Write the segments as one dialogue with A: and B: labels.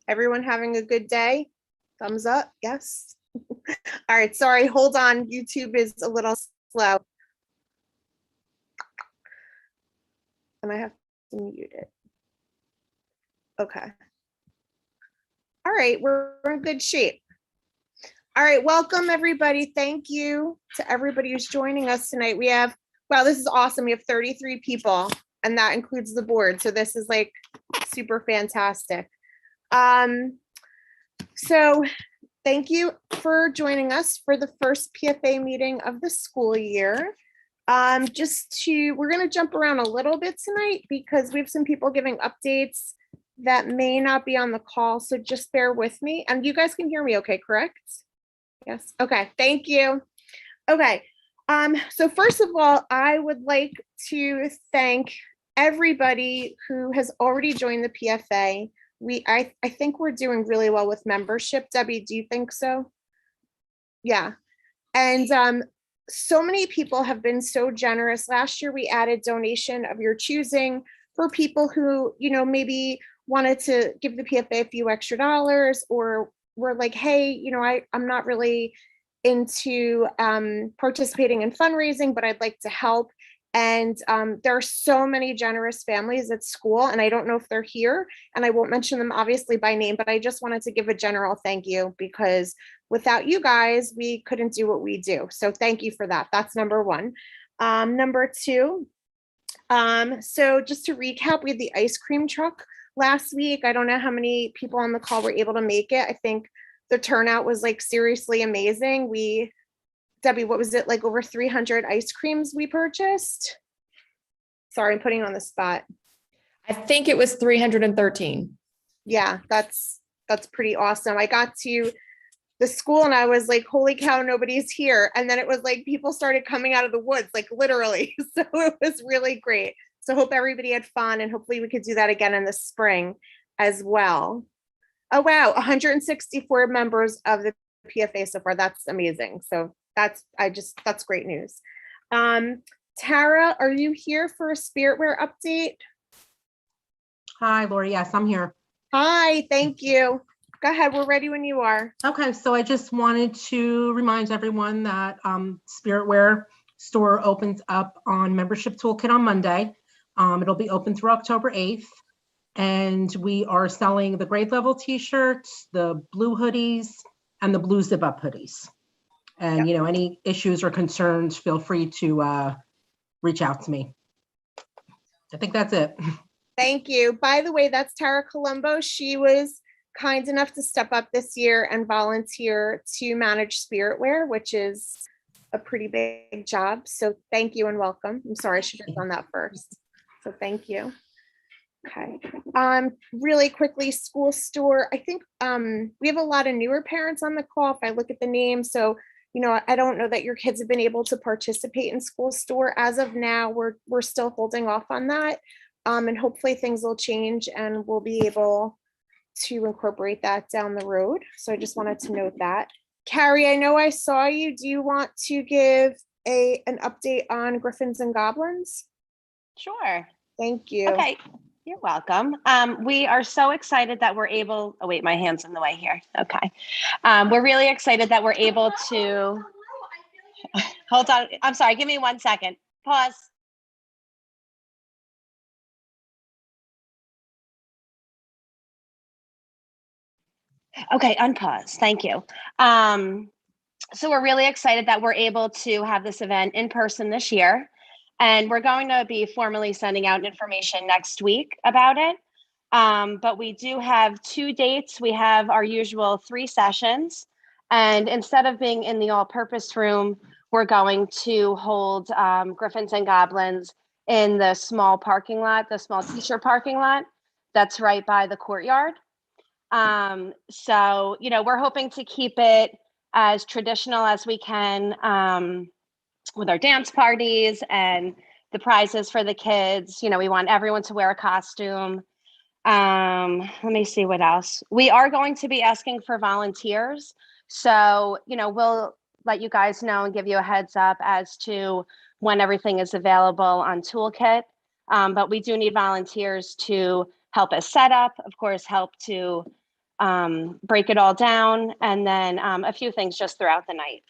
A: Everyone having a good day? Thumbs up, yes. All right, sorry, hold on. YouTube is a little slow. And I have to mute it. Okay. All right, we're in good shape. All right, welcome everybody. Thank you to everybody who's joining us tonight. We have, wow, this is awesome. We have 33 people and that includes the board. So this is like super fantastic. So thank you for joining us for the first PFA meeting of the school year. We're gonna jump around a little bit tonight because we have some people giving updates that may not be on the call. So just bear with me and you guys can hear me okay, correct? Yes, okay, thank you. Okay, so first of all, I would like to thank everybody who has already joined the PFA. I think we're doing really well with membership. Debbie, do you think so? Yeah, and so many people have been so generous. Last year, we added donation of your choosing for people who, maybe wanted to give the PFA a few extra dollars or were like, hey, I'm not really into participating in fundraising, but I'd like to help. And there are so many generous families at school, and I don't know if they're here, and I won't mention them obviously by name, but I just wanted to give a general thank you because without you guys, we couldn't do what we do. So thank you for that. That's number one. Number two, so just to recap, we had the ice cream truck last week. I don't know how many people on the call were able to make it. I think the turnout was like seriously amazing. Debbie, what was it, like over 300 ice creams we purchased? Sorry, I'm putting you on the spot.
B: I think it was 313.
A: Yeah, that's pretty awesome. I got to the school and I was like, holy cow, nobody's here. And then it was like people started coming out of the woods, like literally. So it was really great. So hope everybody had fun and hopefully we could do that again in the spring as well. Oh, wow, 164 members of the PFA so far. That's amazing. So that's great news. Tara, are you here for a Spiritwear update?
C: Hi, Lori. Yes, I'm here.
A: Hi, thank you. Go ahead. We're ready when you are.
C: Okay, so I just wanted to remind everyone that Spiritwear store opens up on Membership Toolkit on Monday. It'll be open through October 8th. And we are selling the grade level t-shirts, the blue hoodies, and the blue zip up hoodies. And, any issues or concerns, feel free to reach out to me. I think that's it.
A: Thank you. By the way, that's Tara Colombo. She was kind enough to step up this year and volunteer to manage Spiritwear, which is a pretty big job. So thank you and welcome. I'm sorry, I should have done that first. So thank you. Okay. Really quickly, school store. I think we have a lot of newer parents on the call if I look at the names. So, I don't know that your kids have been able to participate in school store. As of now, we're still holding off on that. And hopefully things will change and we'll be able to incorporate that down the road. So I just wanted to note that. Carrie, I know I saw you. Do you want to give an update on Griffins and Goblins?
D: Sure.
A: Thank you.
D: Okay. You're welcome. We are so excited that we're able, oh wait, my hand's in the way here. Okay. We're really excited that we're able to, hold on. I'm sorry, give me 1 second. Pause. Okay, unpause, thank you. So we're really excited that we're able to have this event in person this year. And we're going to be formally sending out information next week about it. But we do have 2 dates. We have our usual 3 sessions. And instead of being in the all-purpose room, we're going to hold Griffins and Goblins in the small parking lot, the small teacher parking lot that's right by the courtyard. So, we're hoping to keep it as traditional as we can with our dance parties and the prizes for the kids. We want everyone to wear a costume. Let me see what else. We are going to be asking for volunteers. So, we'll let you guys know and give you a heads up as to when everything is available on Toolkit. But we do need volunteers to help us set up, of course, help to break it all down, and then a few things just throughout the night.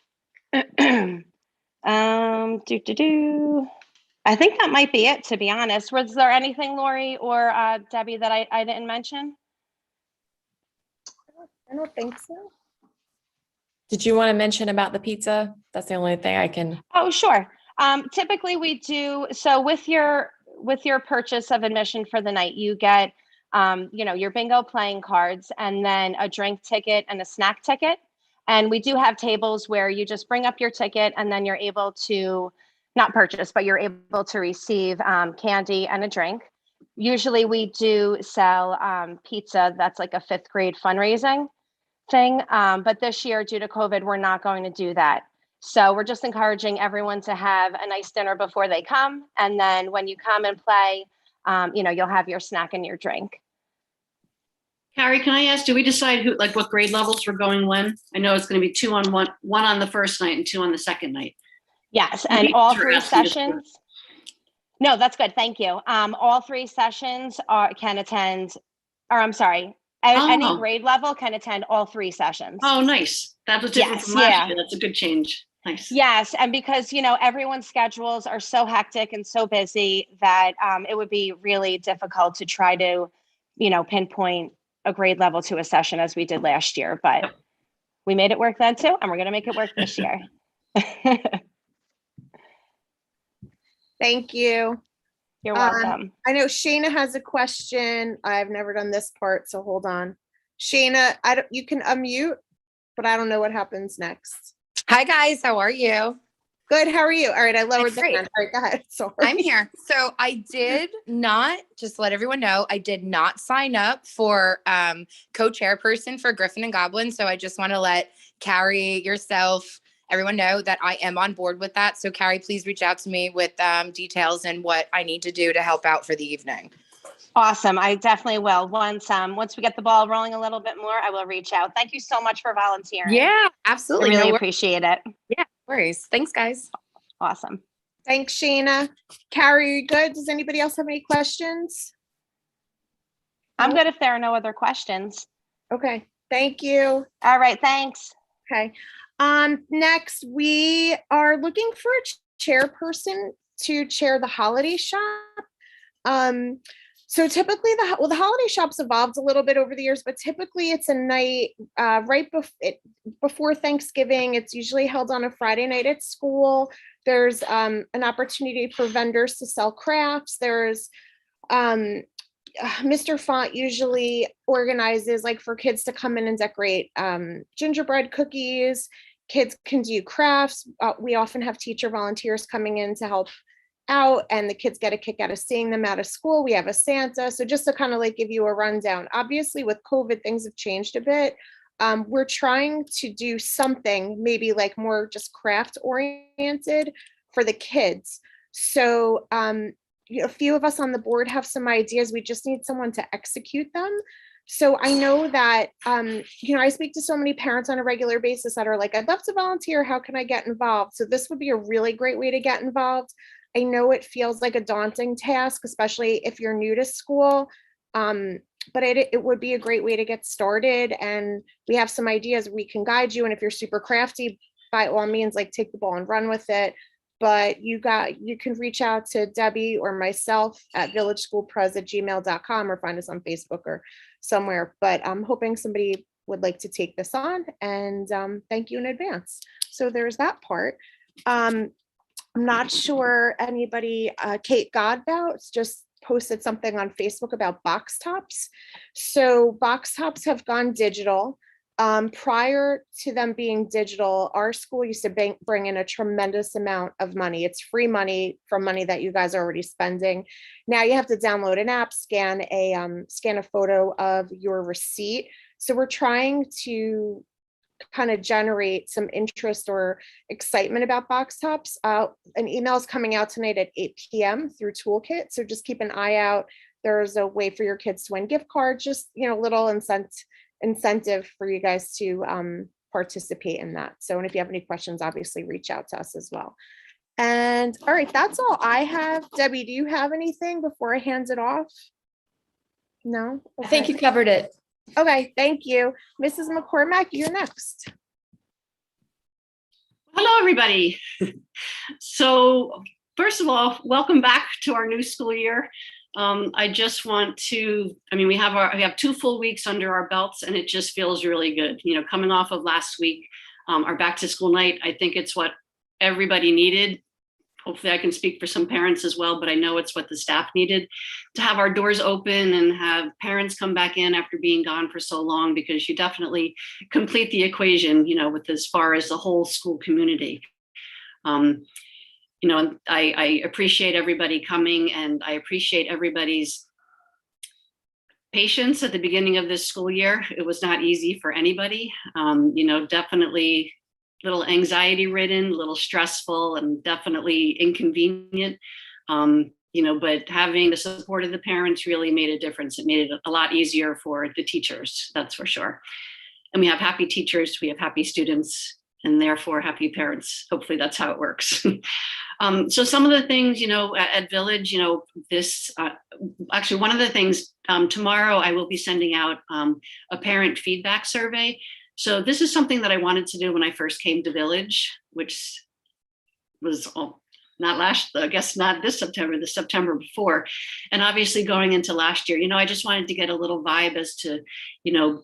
D: I think that might be it, to be honest. Was there anything, Lori or Debbie, that I didn't mention?
A: I don't think so.
B: Did you want to mention about the pizza? That's the only thing I can.
D: Oh, sure. Typically we do, so with your purchase of admission for the night, you get, your bingo playing cards and then a drink ticket and a snack ticket. And we do have tables where you just bring up your ticket and then you're able to not purchase, but you're able to receive candy and a drink. Usually we do sell pizza. That's like a 5th grade fundraising thing. But this year, due to COVID, we're not going to do that. So we're just encouraging everyone to have a nice dinner before they come. And then when you come and play, you'll have your snack and your drink.
E: Carrie, can I ask, do we decide what grade levels we're going when? I know it's going to be 2 on one on the first night and 2 on the second night.
D: Yes, and all 3 sessions. No, that's good. Thank you. All 3 sessions can attend, or I'm sorry, any grade level can attend all 3 sessions.
E: Oh, nice. That was different from last year. That's a good change. Nice.
D: Yes, and because, everyone's schedules are so hectic and so busy that it would be really difficult to try to, pinpoint a grade level to a session as we did last year. But we made it work then too, and we're going to make it work this year.
A: Thank you.
D: You're welcome.
A: I know Shayna has a question. I've never done this part, so hold on. Shayna, you can unmute, but I don't know what happens next.
F: Hi guys, how are you?
A: Good, how are you? All right, I lowered the
F: Great.
A: hand. All right, go ahead. Sorry.
F: I'm here. So I did not, just to let everyone know, I did not sign up for co-chairperson for Griffin and Goblin. So I just want to let Carrie, yourself, everyone know that I am on board with that. So Carrie, please reach out to me with details and what I need to do to help out for the evening.
D: Awesome. I definitely will. Once we get the ball rolling a little bit more, I will reach out. Thank you so much for volunteering.
F: Yeah, absolutely.
D: I really appreciate it.
F: Yeah, no worries. Thanks, guys.
D: Awesome.
A: Thanks, Shayna. Carrie, are you good? Does anybody else have any questions?
D: I'm good if there are no other questions.
A: Okay, thank you.
D: All right, thanks.
A: Okay. Next, we are looking for a chairperson to chair the holiday shop. So typically the holiday shop's evolved a little bit over the years, but typically it's a night right before Thanksgiving. It's usually held on a Friday night at school. There's an opportunity for vendors to sell crafts. There's Mr. Font usually organizes for kids to come in and decorate gingerbread cookies. Kids can do crafts. We often have teacher volunteers coming in to help out, and the kids get a kick out of seeing them out of school. We have a Santa. So just to kind of give you a rundown, obviously with COVID, things have changed a bit. We're trying to do something maybe more just craft oriented for the kids. So a few of us on the board have some ideas. We just need someone to execute them. So I know that, I speak to so many parents on a regular basis that are I'd love to volunteer. How can I get involved? So this would be a really great way to get involved. I know it feels like a daunting task, especially if you're new to school, but it would be a great way to get started. And we have some ideas we can guide you. And if you're super crafty, by all means, take the ball and run with it. But you can reach out to Debbie or myself at villageschoolpres@gmail.com or find us on Facebook or somewhere. But I'm hoping somebody would like to take this on, and thank you in advance. So there's that part. I'm not sure anybody, Kate Godbout just posted something on Facebook about box tops. So box tops have gone digital. Prior to them being digital, our school used to bring in a tremendous amount of money. It's free money from money that you guys are already spending. Now you have to download an app, scan a photo of your receipt. So we're trying to kind of generate some interest or excitement about box tops. An email is coming out tonight at 8 p.m. through Toolkit. So just keep an eye out. There's a way for your kids to win gift cards, just, little incentive for you guys to participate in that. So, and if you have any questions, obviously reach out to us as well. And all right, that's all I have. Debbie, do you have anything before I hand it off? No?
B: I think you covered it.
A: Okay, thank you. Mrs. McCormack, you're next.
E: Hello, everybody. So first of all, welcome back to our new school year. I just want to, we have 2 full weeks under our belts, and it just feels really good. You know, coming off of last week, our back to school night, I think it's what everybody needed. Hopefully I can speak for some parents as well, but I know it's what the staff needed, to have our doors open and have parents come back in after being gone for so long, because you definitely complete the equation, you know, with as far as the whole school community. You know, I appreciate everybody coming, and I appreciate everybody's patience at the beginning of this school year. It was not easy for anybody. You know, definitely little anxiety ridden, a little stressful, and definitely inconvenient. You know, but having the support of the parents really made a difference. It made it a lot easier for the teachers, that's for sure. And we have happy teachers, we have happy students, and therefore happy parents. Hopefully that's how it works. So some of the things, you know, at Village, you know, this, actually one of the things, tomorrow I will be sending out a parent feedback survey. So this is something that I wanted to do when I first came to Village, which was not this September, the September before. And obviously going into last year, you know, I just wanted to get a little vibe as to, you know,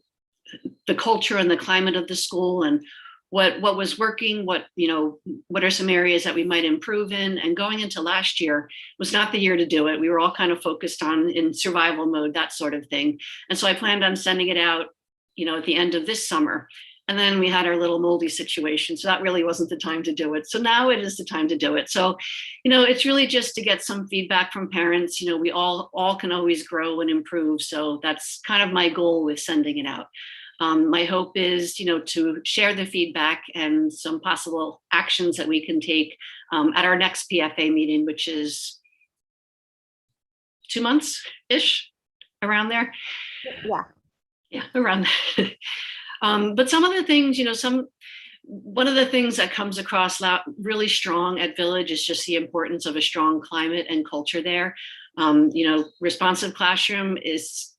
E: the culture and the climate of the school, and what was working, what are some areas that we might improve in. And going into last year was not the year to do it. We were all kind of focused on in survival mode, that sort of thing. And so I planned on sending it out, you know, at the end of this summer. And then we had our little moldy situation. So that really wasn't the time to do it. So now it is the time to do it. So, you know, it's really just to get some feedback from parents. You know, we all can always grow and improve. So that's kind of my goal with sending it out. My hope is, you know, to share the feedback and some possible actions that we can take at our next PFA meeting, which is 2 months-ish, around there. Yeah, around there. But some of the things, you know, one of the things that comes across really strong at Village is just the importance of a strong climate and culture there. You know, responsive classroom is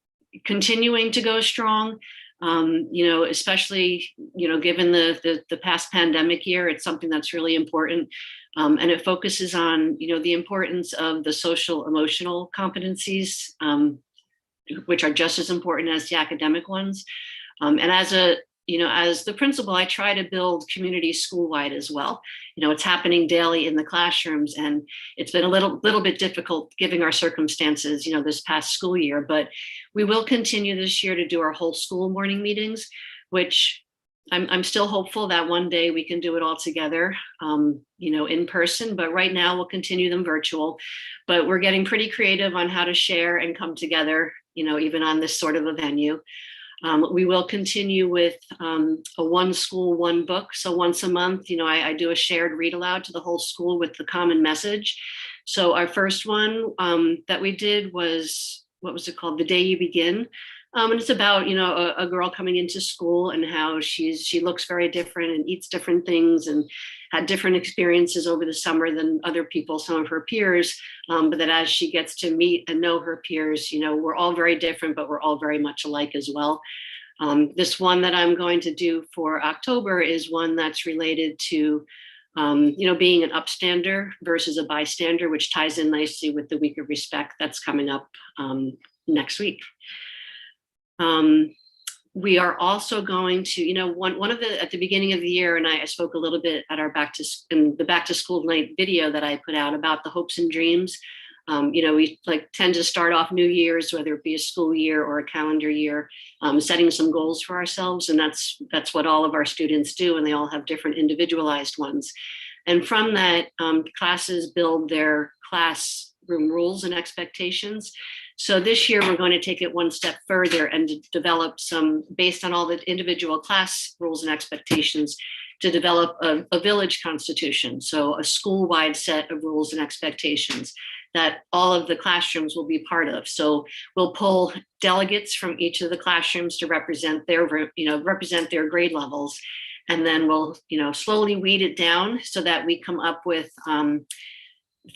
E: continuing to go strong. You know, especially, you know, given the past pandemic year, it's something that's really important. And it focuses on, you know, the importance of the social emotional competencies, which are just as important as the academic ones. And as the principal, I try to build community school-wide as well. You know, it's happening daily in the classrooms, and it's been a little bit difficult given our circumstances, you know, this past school year, but we will continue this year to do our whole school morning meetings, which I'm still hopeful that one day we can do it all together, you know, in person, but right now we'll continue them virtual. But we're getting pretty creative on how to share and come together, you know, even on this sort of a venue. We will continue with a one school, one book. So once a month, you know, I do a shared read aloud to the whole school with the common message. So our first one that we did was, what was it called? The Day You Begin. And it's about, you know, a girl coming into school and how she looks very different and eats different things and had different experiences over the summer than other people, some of her peers. But that as she gets to meet and know her peers, you know, we're all very different, but we're all very much alike as well. This one that I'm going to do for October is one that's related to, you know, being an upstander versus a bystander, which ties in nicely with the Week of Respect that's coming up next week. We are also going to, you know, one of the, at the beginning of the year, and I spoke a little bit at our back to school night video that I put out about the hopes and dreams. You know, we tend to start off New Year's, whether it be a school year or a calendar year, setting some goals for ourselves. And that's what all of our students do. And they all have different individualized ones. And from that, classes build their classroom rules and expectations. So this year, we're going to take it one step further and develop some, based on all the individual class rules and expectations, to develop a village constitution. So a school-wide set of rules and expectations that all of the classrooms will be part of. So we'll pull delegates from each of the classrooms to represent their grade levels. And then we'll, you know, slowly weed it down so that we come up with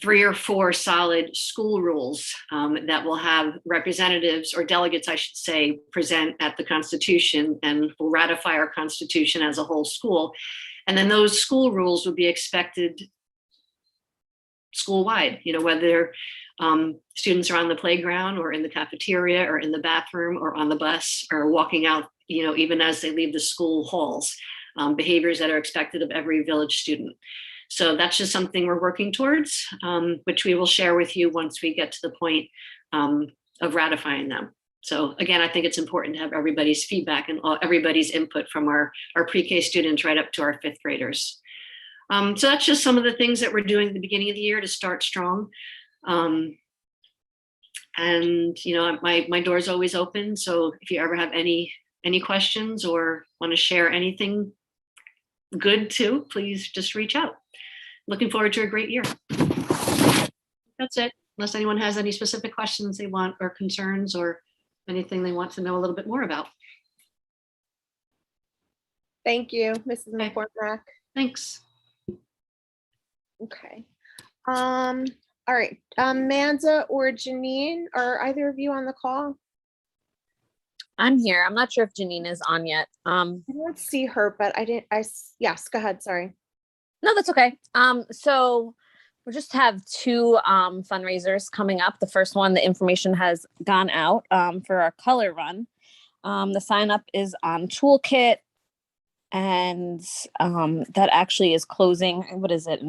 E: 3 or 4 solid school rules that will have representatives or delegates, I should say, present at the Constitution and will ratify our Constitution as a whole school. And then those school rules will be expected school-wide, whether students are on the playground or in the cafeteria or in the bathroom or on the bus or walking out, even as they leave the school halls, behaviors that are expected of every village student. So that's just something we're working towards, which we will share with you once we get to the point of ratifying them. So again, I think it's important to have everybody's feedback and everybody's input from our pre-K students right up to our 5th graders. So that's just some of the things that we're doing at the beginning of the year to start strong. And my door is always open. So if you ever have any questions or want to share anything good too, please just reach out. Looking forward to a great year. That's it. Unless anyone has any specific questions they want or concerns or anything they want to know a little bit more about.
A: Thank you, Mrs.
E: Okay.
A: McCormack.
E: Thanks.
A: Okay. All right. Amanda or Janine, are either of you on the call?
G: I'm here. I'm not sure if Janine is on yet.
A: I don't see her, but yes, go ahead. Sorry.
G: No, that's okay. So we just have 2 fundraisers coming up. The first one, the information has gone out for our color run. The sign up is on Toolkit, and that actually is closing. What is it?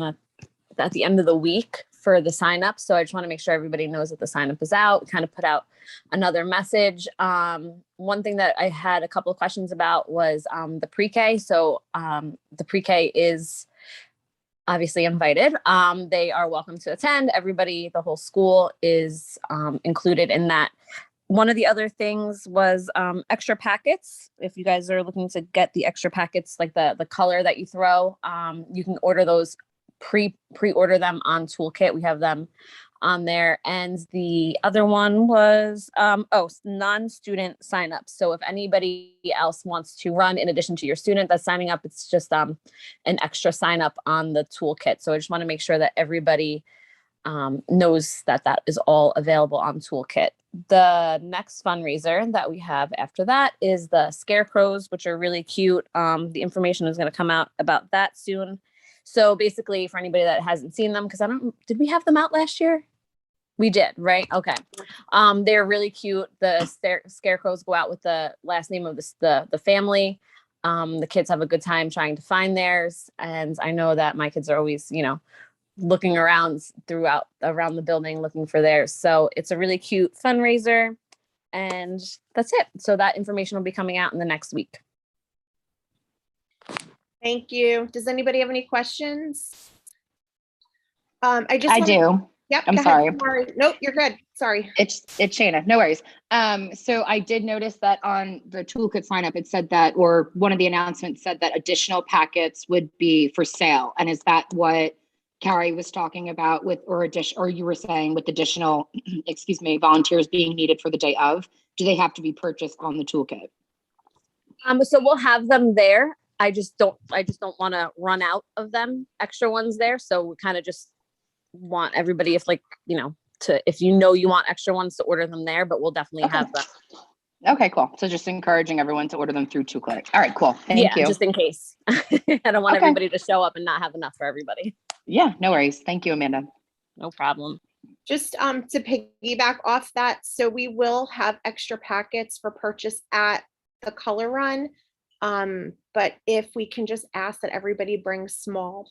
G: At the end of the week for the sign up. So I just want to make sure everybody knows that the sign up is out, kind of put out another message. One thing that I had a couple of questions about was the pre-K. So the pre-K is obviously invited. They are welcome to attend. Everybody, the whole school is included in that. One of the other things was extra packets. If you guys are looking to get the extra packets, like the color that you throw, you can order those, pre-order them on Toolkit. We have them on there. And the other one was, non-student signups. So if anybody else wants to run in addition to your student that's signing up, it's just an extra sign up on the Toolkit. So I just want to make sure that everybody knows that that is all available on Toolkit. The next fundraiser that we have after that is the scarecrows, which are really cute. The information is going to come out about that soon. So basically, for anybody that hasn't seen them, because did we have them out last year? We did, right? Okay. They're really cute. The scarecrows go out with the last name of the family. The kids have a good time trying to find theirs. And I know that my kids are always, looking around the building looking for theirs. So it's a really cute fundraiser. And that's it. So that information will be coming out in the next week.
A: Thank you. Does anybody have any questions?
H: I do.
A: Yep.
H: I'm
A: go ahead,
H: sorry.
A: Tamara. Nope, you're good. Sorry.
H: It's Shana. No worries. So I did notice that on the Toolkit sign up, it said that, or one of the announcements said that additional packets would be for sale. And is that what Carrie was talking about or you were saying with additional, volunteers being needed for the day of? Do they have to be purchased on the Toolkit?
G: So we'll have them there. I just don't want to run out of them, extra ones there. So we kind of just want everybody, if you want extra ones, to order them there, but we'll definitely have them.
H: Okay, cool. So just encouraging everyone to order them through Toolkit. All right, cool. Thank you.
G: Just in case. I don't want everybody to show up and not have enough for everybody.
H: Yeah, no worries. Thank you, Amanda.
G: No problem.
A: Just to piggyback off that, so we will have extra packets for purchase at the color run. But if we can just ask that everybody bring small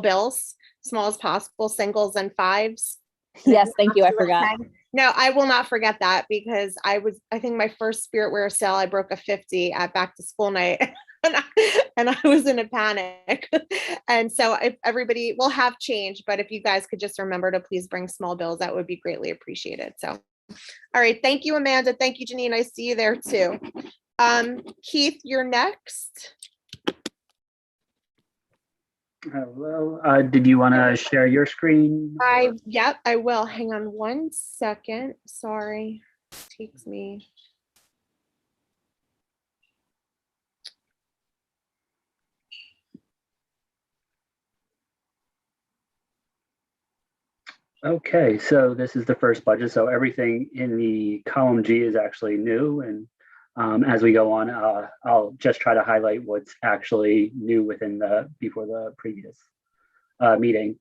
A: bills, small as possible, singles and 5s.
G: Yes, thank you. I forgot.
A: No, I will not forget that, because I think my first Spirit Wear sale, I broke a 50 at back to school night and I was in a panic. And so if everybody will have change, but if you guys could just remember to please bring small bills, that would be greatly appreciated. So, all right. Thank you, Amanda. Thank you, Janine. I see you there too. Keith, you're next.
I: Hello. Did you want to share your screen?
A: Yep, I will. Hang on one second. Sorry. Takes me.
I: Okay, so this is the first budget. So everything in the column G is actually new. And as we go on, I'll just try to highlight what's actually new within before the previous meeting.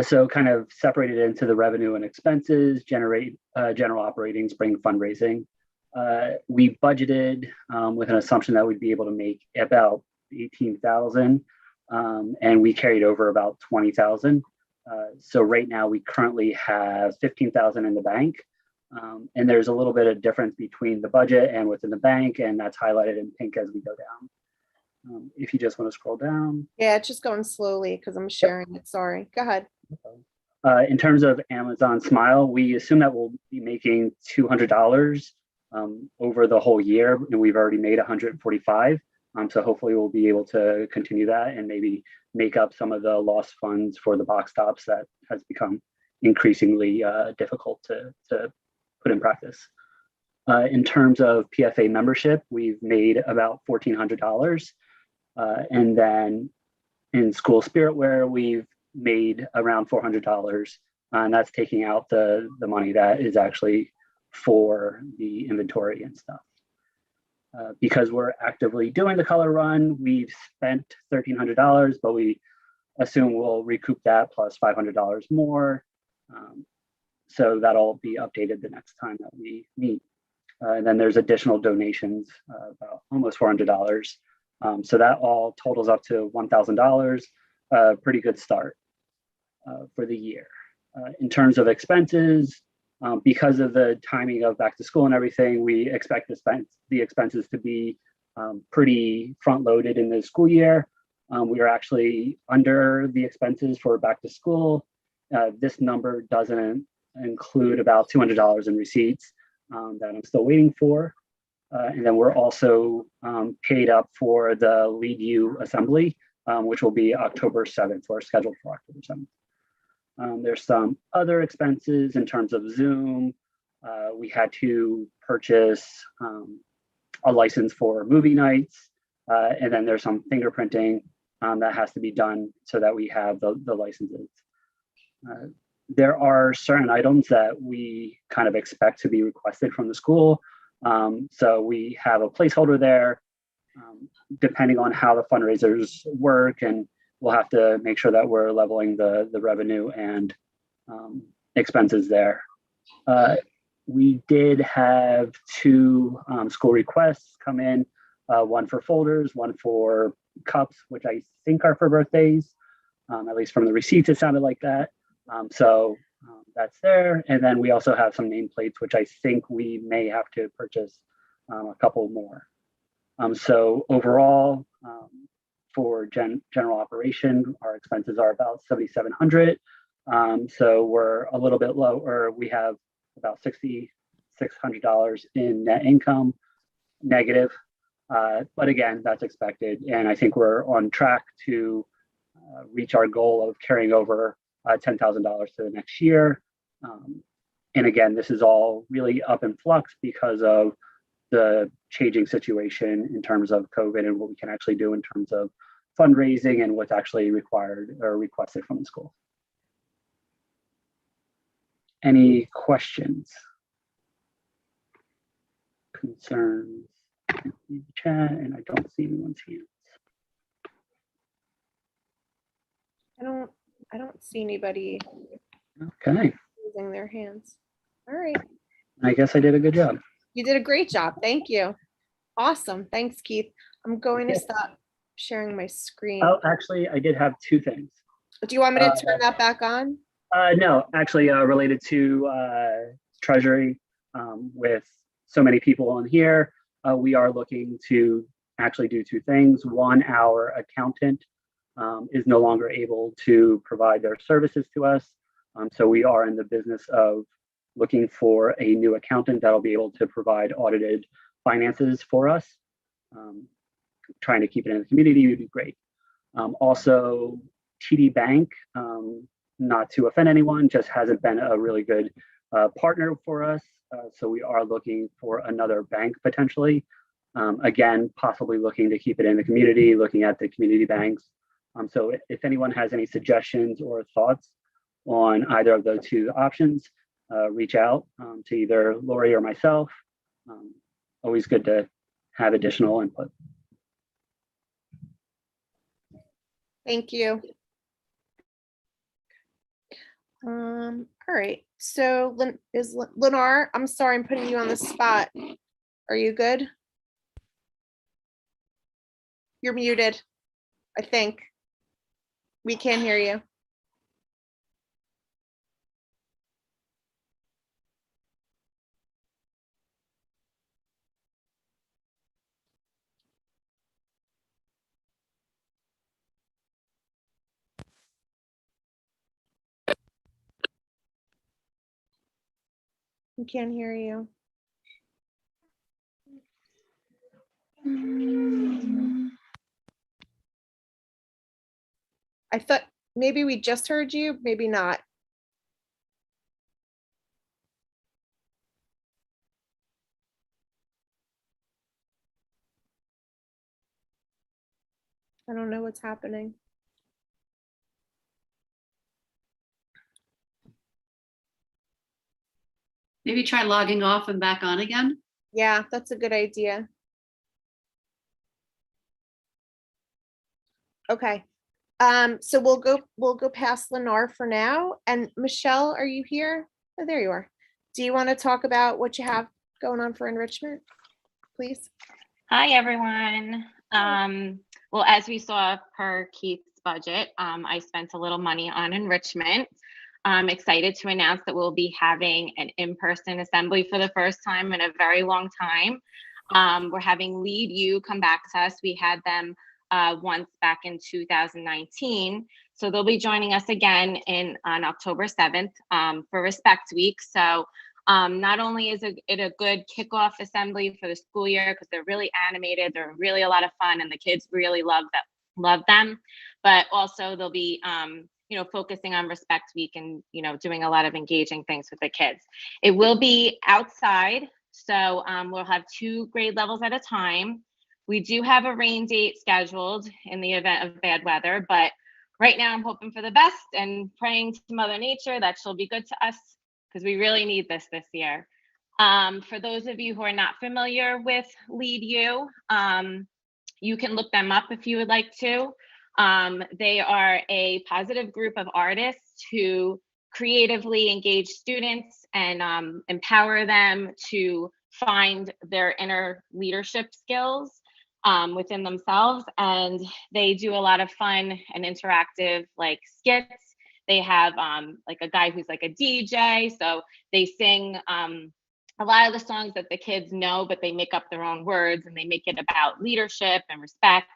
I: So kind of separated into the revenue and expenses, generate general operating, spring fundraising. We budgeted with an assumption that we'd be able to make about 18,000, and we carried over about 20,000. So right now we currently have 15,000 in the bank, and there's a little bit of difference between the budget and what's in the bank, and that's highlighted in pink as we go down. If you just want to scroll down.
A: Yeah, it's just going slowly because I'm sharing it. Sorry. Go ahead.
I: In terms of Amazon Smile, we assume that we'll be making $200 over the whole year, and we've already made 145. So hopefully we'll be able to continue that and maybe make up some of the lost funds for the box stops that has become increasingly difficult to put in practice. In terms of PFA membership, we've made about $1,400. And then in school spiritware, we've made around $400. And that's taking out the money that is actually for the inventory and stuff. Because we're actively doing the color run, we've spent $1,300, but we assume we'll recoup that plus $500 more. So that'll be updated the next time that we meet. And then there's additional donations, about almost $400. So that all totals up to $1,000, pretty good start for the year. In terms of expenses, because of the timing of back to school and everything, we expect the expenses to be pretty front loaded in the school year. We are actually under the expenses for back to school. This number doesn't include about $200 in receipts that I'm still waiting for. And then we're also paid up for the Lead You Assembly, which will be October 7th, or scheduled for October 7th. There's some other expenses in terms of Zoom. We had to purchase a license for movie nights. And then there's some fingerprinting that has to be done so that we have the licenses. There are certain items that we kind of expect to be requested from the school. So we have a placeholder there, depending on how the fundraisers work, and we'll have to make sure that we're leveling the revenue and expenses there. We did have two school requests come in, one for folders, one for cups, which I think are for birthdays. At least from the receipts, it sounded like that. So that's there. And then we also have some nameplates, which I think we may have to purchase a couple more. So overall, for general operation, our expenses are about $7,700. So we're a little bit low, or we have about $6,600 in net income negative. But again, that's expected. And I think we're on track to reach our goal of carrying over $10,000 to the next year. And again, this is all really up in flux because of the changing situation in terms of COVID and what we can actually do in terms of fundraising and what's actually required or requested from the school. Any questions? Concerns? In the chat, and I don't see anyone's hands.
A: I don't see anybody
I: Okay,
A: using their hands. All right.
I: I guess I did a good job.
A: You did a great job. Thank you. Awesome. Thanks, Keith. I'm going to stop sharing my screen.
I: Oh, actually, I did have two things.
A: Do you want me to turn that back on?
I: No, actually, related to Treasury, with so many people on here, we are looking to actually do two things. One, our accountant is no longer able to provide their services to us. So we are in the business of looking for a new accountant that'll be able to provide audited finances for us. Trying to keep it in the community would be great. Also, TD Bank, not to offend anyone, just hasn't been a really good partner for us. So we are looking for another bank potentially. Again, possibly looking to keep it in the community, looking at the community banks. So if anyone has any suggestions or thoughts on either of those two options, reach out to either Lori or myself. Always good to have additional input.
A: Thank you. All right, so Lennar, I'm sorry, I'm putting you on the spot. Are you good? You're muted, I think. We can't hear you. We can't hear you. I thought maybe we just heard you, maybe not. I don't know what's happening.
E: Maybe try logging off and back on again.
A: Yeah, that's a good idea. Okay. So we'll go past Lennar for now. And Michelle, are you here? Oh, there you are. Do you want to talk about what you have going on for enrichment, please?
J: Hi, everyone. Well, as we saw per Keith's budget, I spent a little money on enrichment. I'm excited to announce that we'll be having an in-person assembly for the first time in a very long time. We're having Lead You come back to us. We had them once back in 2019. So they'll be joining us again on October 7th for Respect Week. So not only is it a good kickoff assembly for the school year because they're really animated, they're really a lot of fun, and the kids really love them. But also they'll be focusing on Respect Week and doing a lot of engaging things with the kids. It will be outside, so we'll have 2 grade levels at a time. We do have a rain date scheduled in the event of bad weather, but right now I'm hoping for the best and praying to Mother Nature that she'll be good to us because we really need this year. For those of you who are not familiar with Lead You, you can look them up if you would like to. They are a positive group of artists who creatively engage students and empower them to find their inner leadership skills within themselves. And they do a lot of fun and interactive like skits. They have like a guy who's like a DJ. So they sing a lot of the songs that the kids know, but they make up their own words and they make it about leadership and respect.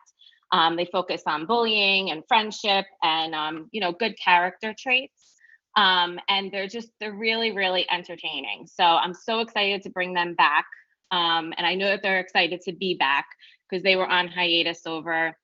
J: They focus on bullying and friendship and, good character traits. And they're really, really entertaining. So I'm so excited to bring them back. And I know that they're excited to be back because they were on hiatus over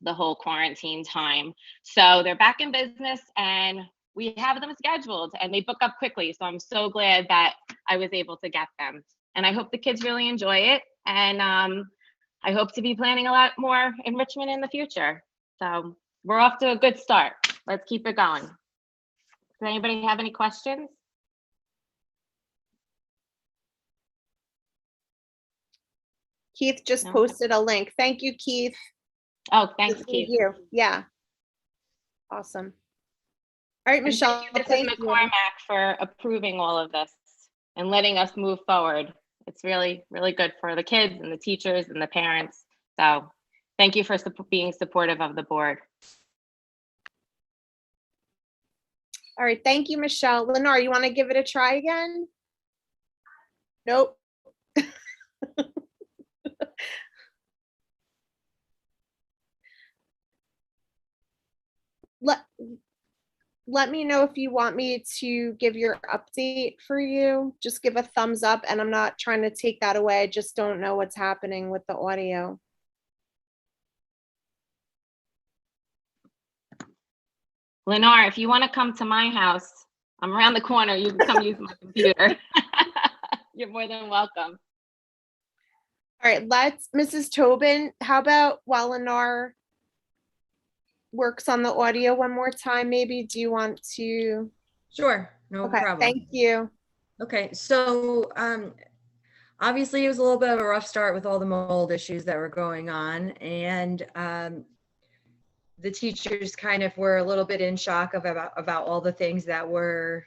J: the whole quarantine time. So they're back in business and we have them scheduled and they book up quickly. So I'm so glad that I was able to get them. And I hope the kids really enjoy it. And I hope to be planning a lot more enrichment in the future. So we're off to a good start. Let's keep it going. Does anybody have any questions?
A: Keith just
J: No.
A: posted a link. Thank you, Keith.
J: Oh, thanks,
A: Thank
J: Keith.
A: you. Yeah. Awesome. All right,
J: And
A: Michelle,
J: thank
A: thank
J: you, Mrs.
A: you.
J: McCormack, for approving all of this and letting us move forward. It's really, really good for the kids and the teachers and the parents. So thank you for being supportive of the board.
A: All right, thank you, Michelle. Lennar, you want to give it a try again? Nope. Let me know if you want me to give your update for you. Just give a thumbs up, and I'm not trying to take that away. I just don't know what's happening with the audio.
J: Lennar, if you want to come to my house, I'm around the corner. You can come use my computer. You're more than welcome.
A: All right, Mrs. Tobin, how about while Lennar works on the audio one more time, maybe, do you want to
K: Sure, no
A: Okay,
K: problem.
A: thank you.
K: Okay, so obviously it was a little bit of a rough start with all the mold issues that were going on, and the teachers kind of were a little bit in shock about all the things that were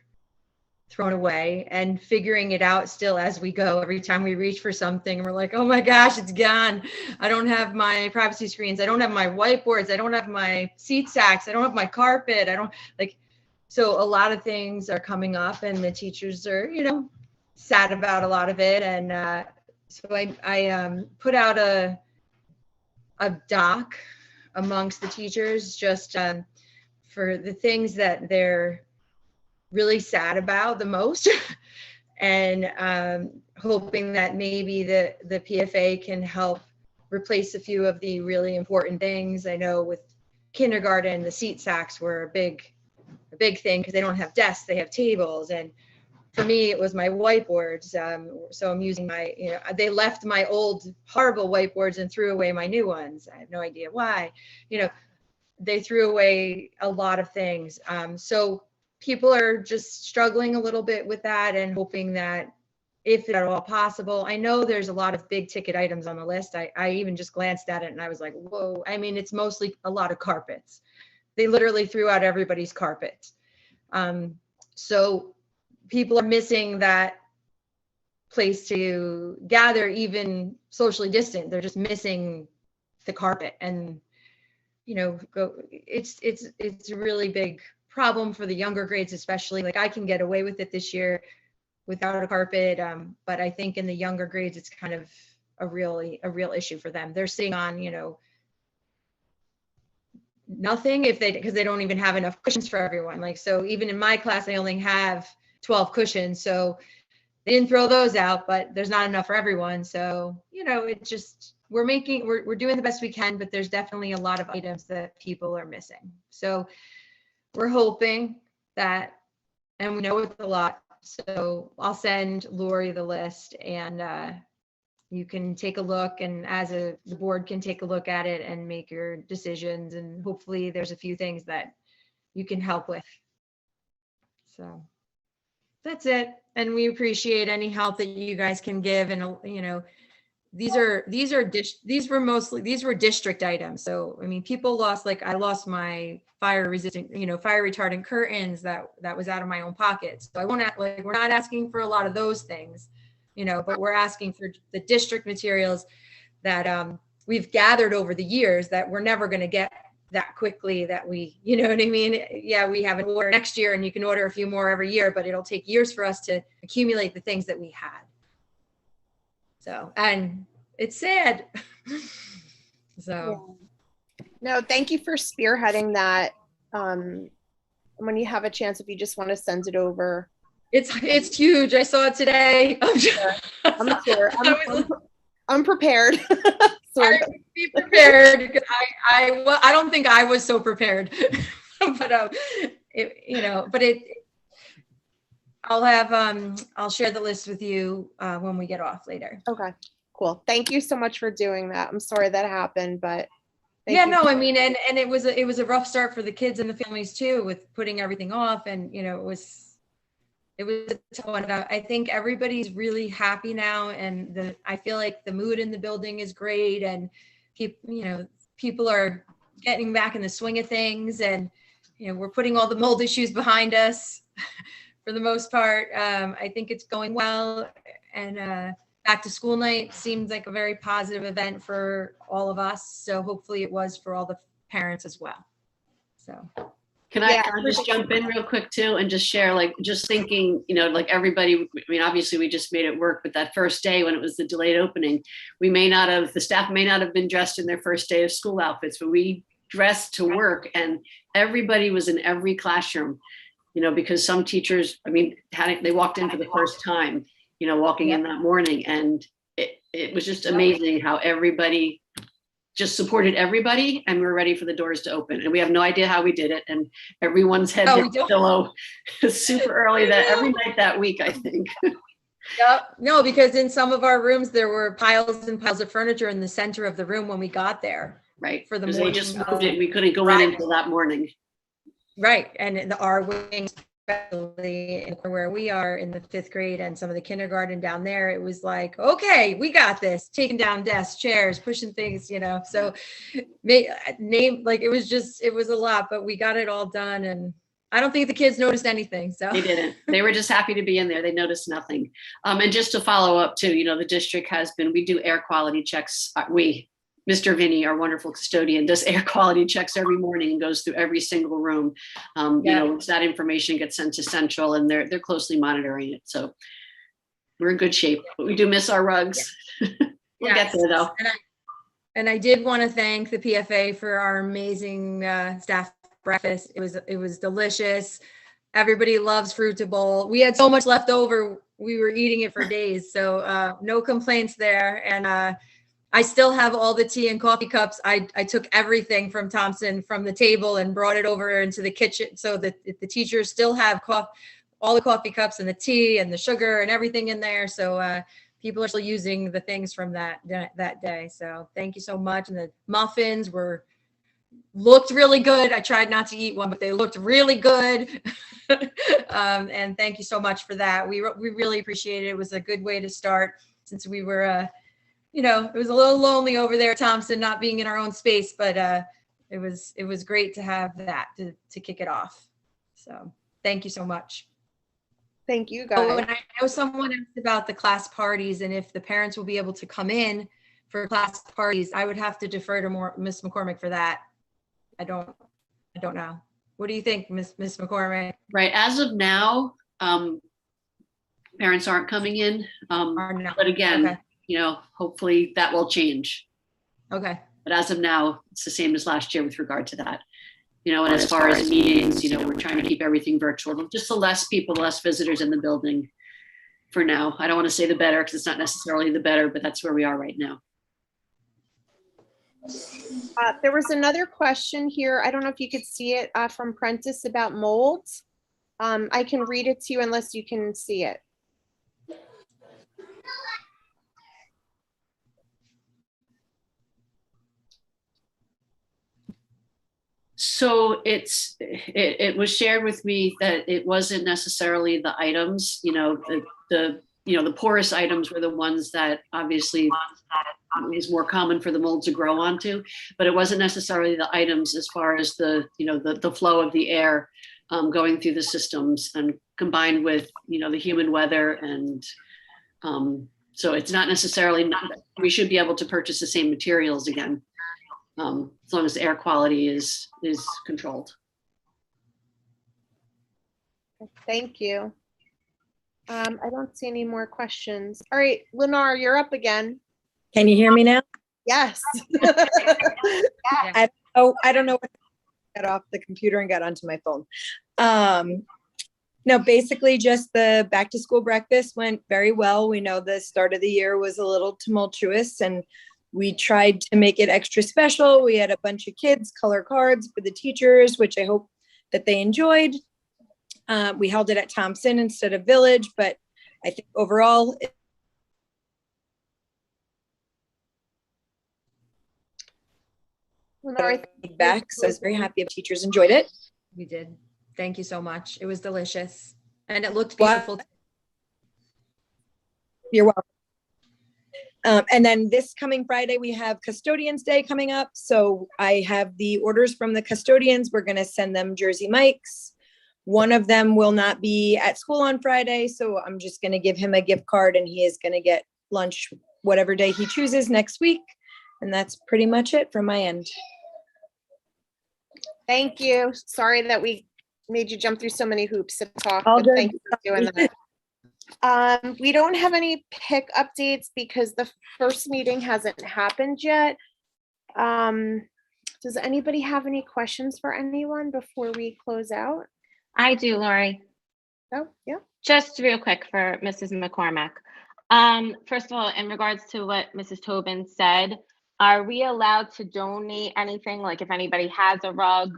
K: thrown away and figuring it out still as we go. Every time we reach for something, we're like, oh my gosh, it's gone. I don't have my privacy screens. I don't have my whiteboards. I don't have my seat sacks. I don't have my carpet. I don't like, so a lot of things are coming up and the teachers are, sad about a lot of it. And so I put out a doc amongst the teachers just for the things that they're really sad about the most and hoping that maybe the PFA can help replace a few of the really important things. I know with kindergarten, the seat sacks were a big thing because they don't have desks, they have tables. And for me, it was my whiteboards. So I'm using they left my old horrible whiteboards and threw away my new ones. I have no idea why. They threw away a lot of things. So people are just struggling a little bit with that and hoping that if at all possible, I know there's a lot of big ticket items on the list. I even just glanced at it and I was like, whoa, I mean, it's mostly a lot of carpets. They literally threw out everybody's carpets. So people are missing that place to gather, even socially distant. They're just missing the carpet, and it's a really big problem for the younger grades, especially. Like I can get away with it this year without a carpet, but I think in the younger grades it's kind of a real issue for them. They're sitting on nothing because they don't even have enough cushions for everyone. Like, so even in my class I only have 12 cushions, so they didn't throw those out, but there's not enough for everyone. So it just, we're doing the best we can, but there's definitely a lot of items that people are missing. So we're hoping that, and we know it's a lot, so I'll send Lori the list and you can take a look, and the board can take a look at it and make your decisions, and hopefully there's a few things that you can help with. So that's it. And we appreciate any help that you guys can give. And these were district items. So I mean, people lost, like I lost my fire resistant, fire retardant curtains that was out of my own pocket. So I won't act like we're not asking for a lot of those things, but we're asking for the district materials that we've gathered over the years that we're never going to get that quickly, that we, you know what I mean? Yeah, we have an order next year and you can order a few more every year, but it'll take years for us to accumulate the things that we had. So, and it's sad. So.
A: Yeah. No, thank you for spearheading that. When you have a chance, if you just want to send it over.
K: It's huge. I saw it today. I'm
A: sure. I'm prepared.
K: Be prepared, because I don't think I was so prepared, but I'll share the list with you when we get off later.
A: Okay, cool. Thank you so much for doing that. I'm sorry that happened, but
K: I mean, and it was a rough start for the kids and the families too, with putting everything off, and it was a tough one. I think everybody's really happy now, and I feel like the mood in the building is great, and people are getting back in the swing of things, and we're putting all the mold issues behind us for the most part. I think it's going well, and back to school night seems like a very positive event for all of us. So hopefully it was for all the parents as well. So.
E: Can I just jump in real quick too and just share, like, just thinking, like everybody, I mean, obviously we just made it work, but that first day when it was the delayed opening, the staff may not have been dressed in their first day of school outfits, but we dressed to work, and everybody was in every classroom, because some teachers, I mean, they walked in for the first time, walking in that morning, and it was just amazing how everybody just supported everybody, and we're ready for the doors to open. And we have no idea how we did it. And everyone's head hit the pillow super early every night that week, I think.
K: Yep. No, because in some of our rooms, there were piles and piles of furniture in the center of the room when we got there.
E: Right.
K: For the
E: morning. They just moved it. We couldn't go in
K: Right.
E: until that morning.
K: Right. And our wings especially where we are in the 5th grade and some of the kindergarten down there, it was like, okay, we got this, taking down desks, chairs, pushing things, so name, like, it was a lot, but we got it all done. And I don't think the kids noticed anything. So
E: They didn't. They were just happy to be in there. They noticed nothing. And just to follow up too, the district we do air quality checks. Mr. Vinny, our wonderful custodian, does air quality checks every morning and goes through every single room. That information gets sent to Central, and they're closely monitoring it. So we're in good shape, but we do miss our rugs. We'll get there though.
K: And I did want to thank the PFA for our amazing staff breakfast. It was delicious. Everybody loves fruit bowl. We had so much left over. We were eating it for days. So no complaints there. And I still have all the tea and coffee cups. I took everything from Thompson from the table and brought it over into the kitchen so that the teachers still have all the coffee cups and the tea and the sugar and everything in there. So people are still using the things from that day. So thank you so much. And the muffins looked really good. I tried not to eat one, but they looked really good. And thank you so much for that. We really appreciate it. It was a good way to start since we were it was a little lonely over there at Thompson, not being in our own space, but it was great to have that to kick it off. So thank you so much.
A: Thank you, guys.
K: Oh, and I know someone asked about the class parties and if the parents will be able to come in for class parties. I would have to defer to Miss McCormick for that. I don't know. What do you think, Miss McCormick?
E: Right. As of now, parents aren't coming in. But again,
K: okay.
E: Hopefully that will change.
K: Okay.
E: But as of now, it's the same as last year with regard to that. And as far as meetings, we're trying to keep everything virtual. Just the less people, the less visitors in the building for now. I don't want to say the better because it's not necessarily the better, but that's where we are right now.
A: There was another question here. I don't know if you could see it from Prentice about molds. I can read it to you unless you can see it.
E: So it was shared with me that it wasn't necessarily the items, the poorest items were the ones that obviously is more common for the mold to grow onto, but it wasn't necessarily the items as far as the flow of the air going through the systems and combined with, the human weather. And so it's not necessarily, we should be able to purchase the same materials again. As long as the air quality is controlled.
A: Thank you. I don't see any more questions. All right, Lenore, you're up again.
L: Can you hear me now?
A: Yes.
L: I don't know what got off the computer and got onto my phone. No, basically just the back to school breakfast went very well. We know the start of the year was a little tumultuous and we tried to make it extra special. We had a bunch of kids color cards for the teachers, which I hope that they enjoyed. We held it at Thompson instead of Village, but I think overall. Feedback, so I was very happy if teachers enjoyed it.
K: We did. Thank you so much. It was delicious and it looked beautiful.
L: You're welcome. And then this coming Friday, we have Custodians Day coming up. So I have the orders from the custodians. We're going to send them Jersey Mikes. One of them will not be at school on Friday. So I'm just going to give him a gift card and he is going to get lunch whatever day he chooses next week. And that's pretty much it from my end.
A: Thank you. Sorry that we made you jump through so many hoops to talk.
L: All
A: But
L: good.
A: thank you for doing that. We don't have any pick updates because the first meeting hasn't happened yet. Does anybody have any questions for anyone before we close out?
J: I do, Lori.
A: Oh, yeah.
J: Just real quick for Mrs. McCormack. First of all, in regards to what Mrs. Tobin said, are we allowed to donate anything? Like if anybody has a rug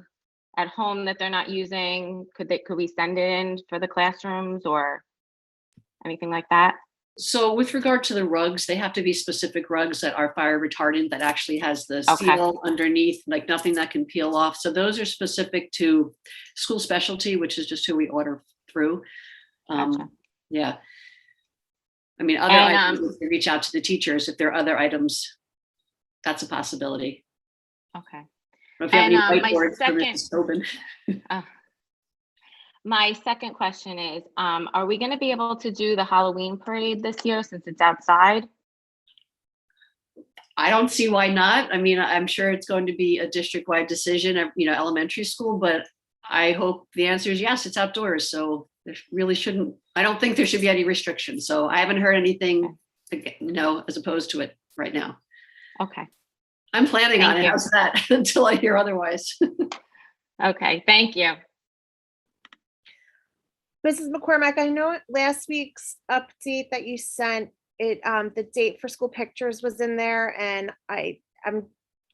J: at home that they're not using, could we send it in for the classrooms or anything like that?
E: So with regard to the rugs, they have to be specific rugs that are fire retardant that actually has the seal underneath, like nothing that can peel off. So those are specific to school specialty, which is just who we order through.
J: Gotcha.
E: Yeah. I mean, other
J: And,
E: items, if you reach out to the teachers, if there are other items, that's a possibility.
J: Okay.
E: Or if you have
J: And,
E: any
J: my
E: whiteboards for
J: second-
E: Mrs. Tobin.
J: My second question is, are we going to be able to do the Halloween parade this year since it's outside?
E: I don't see why not. I mean, I'm sure it's going to be a district-wide decision of, elementary school, but I hope the answer is yes, it's outdoors. So there really shouldn't, I don't think there should be any restrictions. So I haven't heard anything, as opposed to it right now.
J: Okay.
E: I'm planning on
J: Thank
E: it.
J: you.
E: How's that? Until I hear otherwise.
J: Okay. Thank you.
A: Mrs. McCormack, I know last week's update that you sent, the date for school pictures was in there, and I'm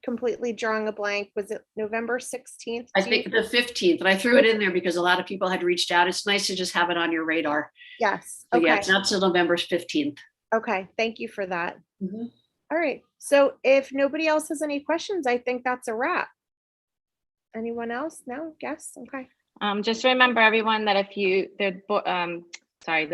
A: completely drawing a blank. Was it November 16th?
E: I think the 15th, and I threw it in there because a lot of people had reached out. It's nice to just have it on your radar.
A: Yes.
E: So
A: Okay.
E: yeah, it's not till November 15th.
A: Okay. Thank you for that.
E: Mhm.
A: All right. So if nobody else has any questions, I think that's a wrap. Anyone else? No? Yes? Okay.
J: Just remember everyone that the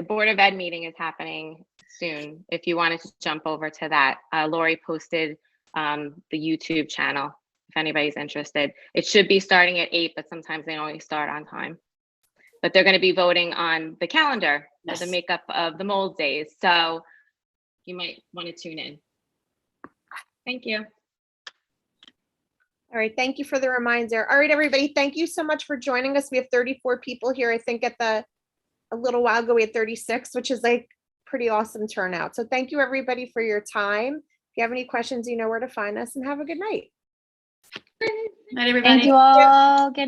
J: Board of Ed meeting is happening soon. If you wanted to jump over to that, Lori posted the YouTube channel if anybody's interested. It should be starting at 8, but sometimes they only start on time. But they're going to be voting on the calendar for the
E: Yes.
J: makeup of the mold days. So you might want to tune in. Thank you.
A: All right. Thank you for the reminder. All right, everybody. Thank you so much for joining us. We have 34 people here. I think a little while ago we had 36, which is like pretty awesome turnout. So thank you everybody for your time. If you have any questions, you know where to find us, and have a good night.
E: Night, everybody.
D: Thank you all. Good